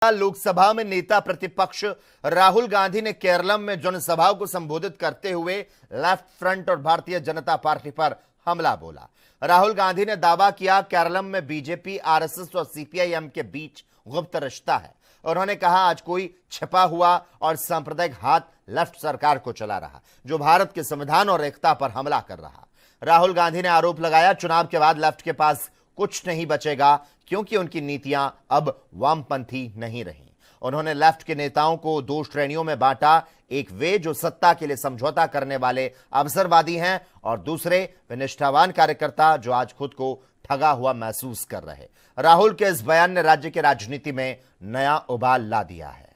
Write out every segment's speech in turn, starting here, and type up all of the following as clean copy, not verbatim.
लोकसभा में नेता प्रतिपक्ष राहुल गांधी ने केरलम में जनसभा को संबोधित करते हुए लेफ्ट फ्रंट और भारतीय जनता पार्टी पर हमला बोला। राहुल गांधी ने दावा किया केरलम में बीजेपी, आरएसएस और सीपीआईएम के बीच गुप्त रिश्ता है। उन्होंने कहा आज कोई छिपा हुआ और सांप्रदायिक हाथ लेफ्ट सरकार को चला रहा, जो भारत के संविधान और एकता पर हमला कर रहा। राहुल गांधी ने आरोप लगाया चुनाव के बाद लेफ्ट के पास कुछ नहीं बचेगा क्योंकि उनकी नीतियां अब वामपंथी नहीं रही। उन्होंने लेफ्ट के नेताओं को दो श्रेणियों में बांटा, एक वे जो सत्ता के लिए समझौता करने वाले अवसरवादी हैं और दूसरे वे निष्ठावान कार्यकर्ता जो आज खुद को ठगा हुआ महसूस कर रहे। राहुल के इस बयान ने राज्य की राजनीति में नया उबाल ला दिया है।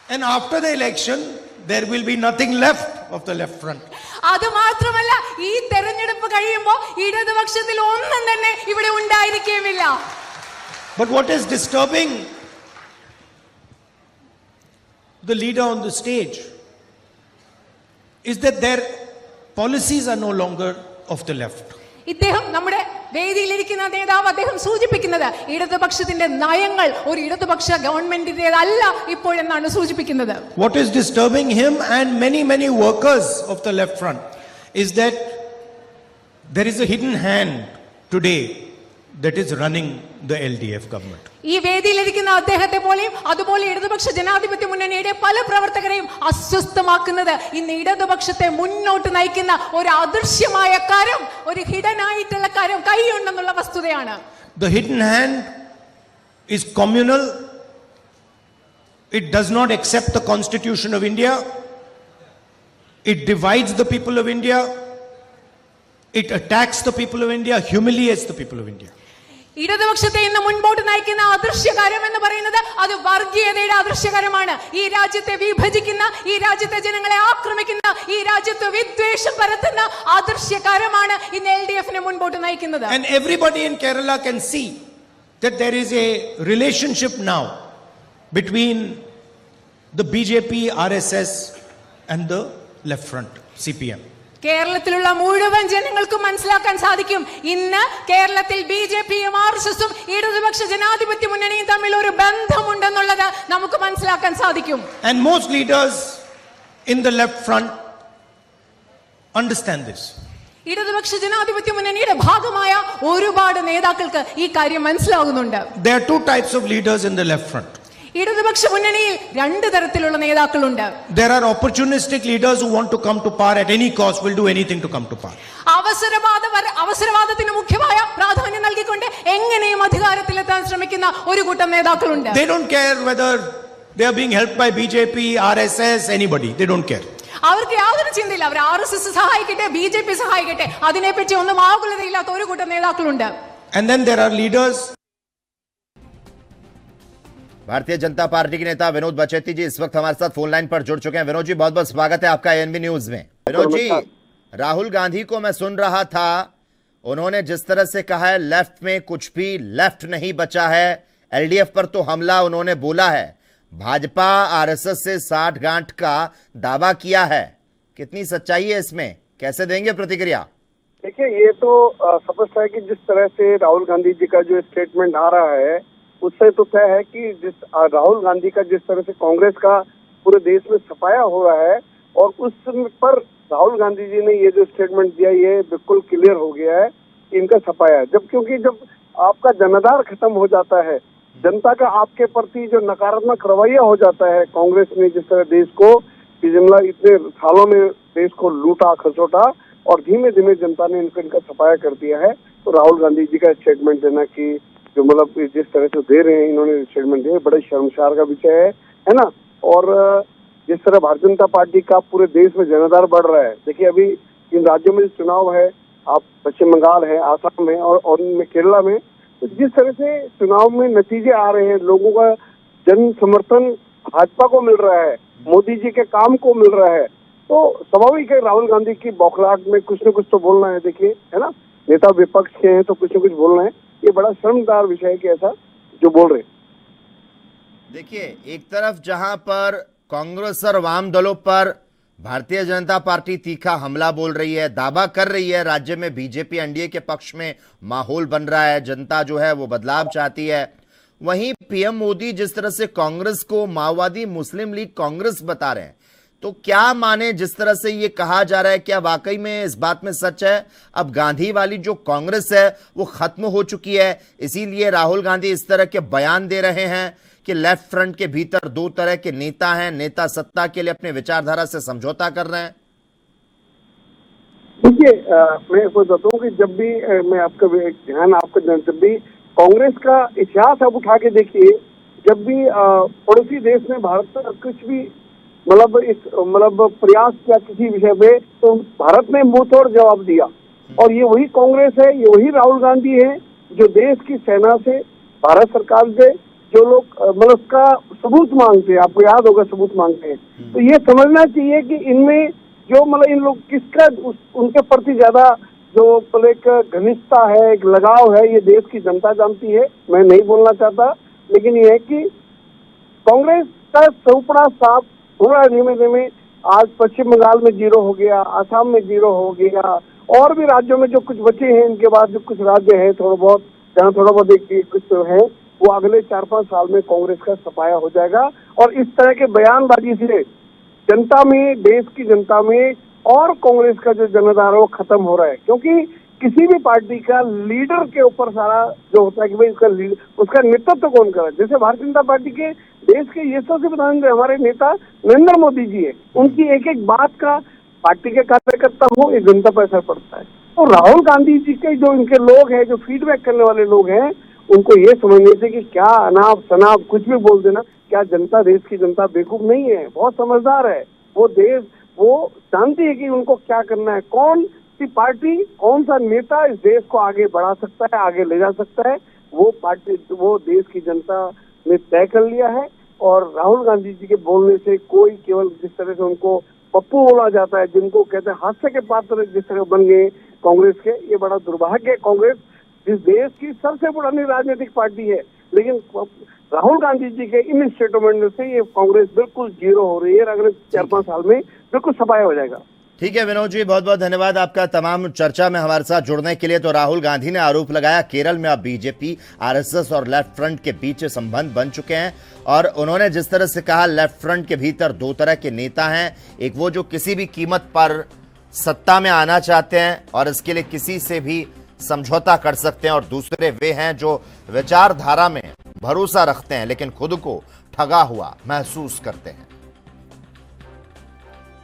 And after the election, there will be nothing left of the left front. അത് മാത്രമല്ല ഈ തെരഞ്ഞെടുപ്പ് കഴിയുമ്പോൾ ഇടതുപക്ഷത്തിൽ ഒന്നും തന്നെ ഇവിടെ ഉണ്ടായിരിക്കുകയില്ല. But what is disturbing the leader on the stage is that their policies are no longer of the left. ഇദ്ദേഹം നമ്മുടെ വേദിയിലിരിക്കുന്ന നേതാവ് അദ്ദേഹം സൂചിപ്പിക്കുന്നത് ഇടതുപക്ഷത്തിന്റെ നയങ്ങൾ ഒരു ഇടതുപക്ഷ ഗവൺമെന്റിന്റേതല്ല ഇപ്പോഴെന്നാണ് സൂചിപ്പിക്കുന്നത്. What is disturbing him and many workers of the left front is that there is a hidden hand today that is running the LDF government. ഈ വേദിയിലിരിക്കുന്ന അദ്ദേഹത്തെ പോലെയും അതുപോലെ ഇടതുപക്ഷ ജനാധിപത്യ മുന്നണിയുടെ പല പ്രവർത്തകരെയും അസ്വസ്ഥമാക്കുന്നത് ഇന്ന് ഇടതുപക്ഷത്തെ മുന്നോട്ട് നയിക്കുന്ന ഒരു അദൃശ്യമായ കരം, ഒരു ഹിഡൻ ആയിട്ടുള്ള കരം കൈയുണ്ടെന്നുള്ള വസ്തുതയാണ്. The hidden hand is communal. It does not accept the Constitution of India. It divides the people of India. It attacks the people of India, humiliates the people of India. ഇടതുപക്ഷത്തെ ഇന്ന് മുൻപോട്ട് നയിക്കുന്ന അദൃശ്യകരം എന്ന് പറയുന്നത് അത് വർഗീയതയുടെ അദൃശ്യകരമാണ്. ഈ രാജ്യത്തെ വിഭജിക്കുന്ന, ഈ രാജ്യത്തെ ജനങ്ങളെ ആക്രമിക്കുന്ന, ഈ രാജ്യത്ത് വിദ്വേഷം പരത്തുന്ന അദൃശ്യകരമാണ് ഇന്ന് എൽഡിഎഫിനെ മുൻപോട്ട് നയിക്കുന്നത്. And everybody in Kerala can see that there is a relationship now between the BJP, RSS and the left front, CPM. കേരളത്തിലുള്ള മുഴുവൻ ജനങ്ങൾക്കും മനസ്സിലാക്കാൻ സാധിക്കും ഇന്ന് കേരളത്തിൽ ബിജെപിയും ആർഎസ്എസും ഇടതുപക്ഷ ജനാധിപത്യ മുന്നണിയും തമ്മിൽ ഒരു ബന്ധമുണ്ടെന്നുള്ളത് നമുക്ക് മനസ്സിലാക്കാൻ സാധിക്കും. And most leaders in the left front understand this. ഇടതുപക്ഷ ജനാധിപത്യ മുന്നണിയുടെ ഭാഗമായ ഒരുപാട് നേതാക്കൾക്ക് ഈ കാര്യം മനസ്സിലാകുന്നുണ്ട്. There are two types of leaders in the left front. ഇടതുപക്ഷ മുന്നണിയിൽ രണ്ട് തരത്തിലുള്ള നേതാക്കളുണ്ട്. There are opportunistic leaders who want to come to power at any cost, will do anything to come to power. അവസരവാദത്തിന് മുഖ്യമായ പ്രാധാന്യം നൽകിക്കൊണ്ട് എങ്ങനെയും അധികാരത്തിലെത്താൻ ശ്രമിക്കുന്ന ഒരു കൂട്ടം നേതാക്കളുണ്ട്. They don't care whether they are being helped by BJP, RSS, anybody. They don't care. അവർക്ക് യാതൊരു ചിന്തയില്ല. അവർ ആർഎസ്എസ് സഹായിക്കട്ടെ, ബിജെപി സഹായിക്കട്ടെ, അതിനെപ്പറ്റി ഒന്നും ആകുലതയില്ലാത്ത ഒരു കൂട്ടം നേതാക്കളുണ്ട്. And then there are leaders. Bharatiya Janata party के नेता विनोद बचेती जी इस वक्त हमारे साथ फोन लाइन पर जुड़ चुके हैं। विनोद जी बहुत बहुत स्वागत है आपका एएनबी न्यूज में। विनोद जी, राहुल गांधी को मैं सुन रहा था, उन्होंने जिस तरह से कहा है लेफ्ट में कुछ भी लेफ्ट नहीं बचा है, एलडीएफ पर तो हमला उन्होंने बोला है, भाजपा आरएसएस से साठगांठ का दावा किया है, कितनी सच्चाई है इसमें, कैसे देंगे प्रतिक्रिया? देखिए, ये तो समझता है कि जिस तरह से राहुल गांधी जी का जो स्टेटमेंट आ रहा है उससे तो तय है कि जिस राहुल गांधी का जिस तरह से कांग्रेस का पूरे देश में सफाया हो रहा है और उस पर राहुल गांधी जी ने ये जो स्टेटमेंट दिया ये बिल्कुल क्लियर हो गया है इनका सफाया। जब क्योंकि जब आपका जनाधार खत्म हो जाता है, जनता का आपके प्रति जो नकारात्मक रवैया हो जाता है, कांग्रेस ने जिस तरह देश को इतने सालों में देश को लूटा खसोटा और धीमे धीमे जनता ने इनका सफाया कर दिया है, तो राहुल गांधी जी का स्टेटमेंट देना कि जो मतलब जिस तरह से दे रहे हैं इन्होंने स्टेटमेंट दिया, बड़े शर्मसार का विषय है ना। और जिस तरह भारतीय जनता पार्टी का पूरे देश में जनाधार बढ़ रहा है, देखिए अभी इन राज्यों में चुनाव है, आप पश्चिम बंगाल है, आसाम में और केरला में, तो जिस तरह से चुनाव में नतीजे आ रहे हैं, लोगों का जन समर्थन भाजपा को मिल रहा है, मोदी जी के काम को मिल रहा है, तो स्वाभाविक है राहुल गांधी की बौखलाहट में कुछ न कुछ तो बोलना है। देखिए है ना, नेता विपक्ष के हैं तो कुछ न कुछ बोलना है, ये बड़ा शर्मदार विषय है कि ऐसा जो बोल रहे। देखिए, एक तरफ जहां पर कांग्रेस और वाम दलों पर भारतीय जनता पार्टी तीखा हमला बोल रही है, दावा कर रही है राज्य में बीजेपी एनडीए के पक्ष में माहौल बन रहा है, जनता जो है वो बदलाव चाहती है। वहीं पीएम मोदी जिस तरह से कांग्रेस को माओवादी मुस्लिम लीग कांग्रेस बता रहे हैं, तो क्या माने जिस तरह से ये कहा जा रहा है, क्या वाकई में इस बात में सच है अब गांधी वाली जो कांग्रेस है वो खत्म हो चुकी है, इसीलिए राहुल गांधी इस तरह के बयान दे रहे हैं कि लेफ्ट फ्रंट के भीतर दो तरह के नेता हैं, नेता सत्ता के लिए अपने विचारधारा से समझौता कर रहे हैं? देखिए, मैं आपको बताता हूँ कि जब भी मैं आपका ध्यान जब भी कांग्रेस का इतिहास आप उठा के देखिए, जब भी पड़ोसी देश ने भारत पर कुछ भी मतलब प्रयास किया किसी विषय पे, तो भारत ने मुंह तोड़ जवाब दिया। और ये वही कांग्रेस है, ये वही राहुल गांधी है जो देश की सेना से, भारत सरकार से जो लोग मतलब उसका सबूत मांगते हैं, आपको याद होगा सबूत मांगते हैं। तो ये समझना चाहिए कि इनमें जो मतलब इन लोग किसका उनके प्रति ज्यादा जो एक घनिष्ठता है, एक लगाव है, ये देश की जनता जानती है। मैं नहीं बोलना चाहता, लेकिन ये है कि कांग्रेस का चौपड़ा साफ हो रहा है धीमे धीमे। आज पश्चिम बंगाल में 0 हो गया, आसाम में 0 हो गया, और भी राज्यों में जो कुछ बचे हैं, इनके बाद जो कुछ राज्य है थोड़ा बहुत, जहाँ थोड़ा बहुत देखिए कुछ है, वो अगले 4-5 साल में कांग्रेस का सफाया हो जाएगा। और इस तरह के बयानबाजी से जनता में, देश की जनता में और कांग्रेस का जो जनाधार है वो खत्म हो रहा है। क्योंकि किसी भी पार्टी का लीडर के ऊपर सारा जो होता है कि भाई उसका नेतृत्व कौन कर रहा है। जैसे भारतीय जनता पार्टी के देश के यशस्वी प्रधानमंत्री हमारे नेता नरेंद्र मोदी जी है, उनकी एक एक बात का पार्टी के कार्यकर्ता हो, ये जनता पर असर पड़ता है। तो राहुल गांधी जी के जो इनके लोग हैं, जो फीडबैक करने वाले लोग हैं, उनको ये समझने से कि क्या अनाप शनाप कुछ भी बोल देना, क्या जनता, देश की जनता बेवकूफ नहीं है, बहुत समझदार है। वो जानती है कि उनको क्या करना है, कौन सी पार्टी, कौन सा नेता इस देश को आगे बढ़ा सकता है, आगे ले जा सकता है, वो पार्टी, वो देश की जनता ने तय कर लिया है। और राहुल गांधी जी के बोलने से कोई, केवल जिस तरह से उनको पप्पू बोला जाता है, जिनको कहते हैं हास्य के पात्र जिस तरह बन गए कांग्रेस के, ये बड़ा दुर्भाग्य है। कांग्रेस जिस देश की सबसे पुरानी राजनीतिक पार्टी है, लेकिन राहुल गांधी जी के इन स्टेटमेंट से ये कांग्रेस बिल्कुल 0 हो रही है। अगले 4-5 साल में बिल्कुल सफाया हो जाएगा। ठीक है विनोद जी, बहुत बहुत धन्यवाद आपका तमाम चर्चा में हमारे साथ जुड़ने के लिए। तो राहुल गांधी ने आरोप लगाया केरल में अब बीजेपी, आरएसएस और लेफ्ट फ्रंट के बीच संबंध बन चुके हैं, और उन्होंने जिस तरह से कहा लेफ्ट फ्रंट के भीतर दो तरह के नेता हैं, एक वो जो किसी भी कीमत पर सत्ता में आना चाहते हैं और इसके लिए किसी से भी समझौता कर सकते हैं, और दूसरे वे हैं जो विचारधारा में भरोसा रखते हैं लेकिन खुद को ठगा हुआ महसूस करते हैं।